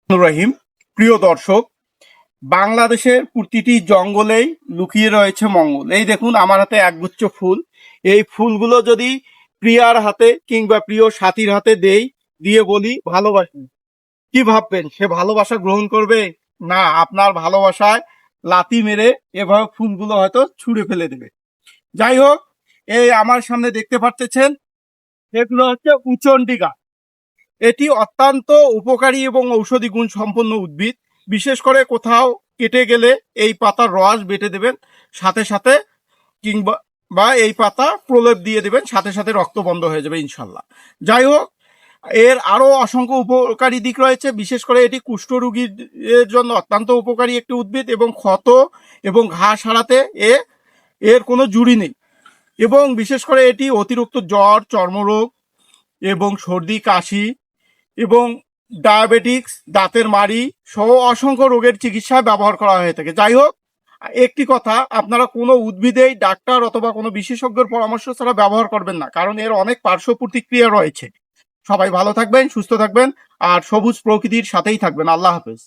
রহিম, প্রিয় দর্শক, বাংলাদেশের প্রতিটি জঙ্গলেই লুকিয়ে রয়েছে মঙ্গল। এই দেখুন আমার হাতে একগুচ্ছ ফুল। এই ফুলগুলো যদি প্রিয়ার হাতে কিংবা প্রিয় সাথীর হাতে দেই, দিয়ে বলি ভালোবাসি, কি ভাববেন? সে ভালোবাসা গ্রহণ করবে? না, আপনার ভালোবাসায় লাথি মেরে এভাবে ফুলগুলো হয়তো ছুঁড়ে ফেলে দেবে। যাই হোক, এই আমার সামনে দেখতে পাচ্ছেন, এগুলো হচ্ছে উচন্ডি গাছ। এটি অত্যন্ত উপকারী এবং ঔষধি গুণ সম্পন্ন উদ্ভিদ। বিশেষ করে কোথাও কেটে গেলে এই পাতার রস বেটে দেবেন সাথে সাথে, কিংবা এই পাতা প্রলেপ দিয়ে দেবেন, সাথে সাথে রক্ত বন্ধ হয়ে যাবে ইনশাল্লাহ। যাই হোক, এর আরো অসংখ্য উপকারী দিক রয়েছে। বিশেষ করে এটি কুষ্ঠরোগীর জন্য অত্যন্ত উপকারী একটি উদ্ভিদ এবং ক্ষত এবং ঘা সারাতে এর কোনো জুড়ি নেই। এবং বিশেষ করে এটি অতিরিক্ত জ্বর, চর্মরোগ এবং সর্দি কাশি এবং ডায়াবেটিক্স, দাঁতের মাড়ি সহ অসংখ্য রোগের চিকিৎসায় ব্যবহার করা হয়ে থাকে। যাই হোক, একটি কথা, আপনারা কোনো উদ্ভিদেই ডাক্তার অথবা কোনো বিশেষজ্ঞের পরামর্শ ছাড়া ব্যবহার করবেন না, কারণ এর অনেক পার্শ্ব প্রতিক্রিয়া রয়েছে। সবাই ভালো থাকবেন, সুস্থ থাকবেন, আর সবুজ প্রকৃতির সাথেই থাকবেন। আল্লাহ হাফেজ।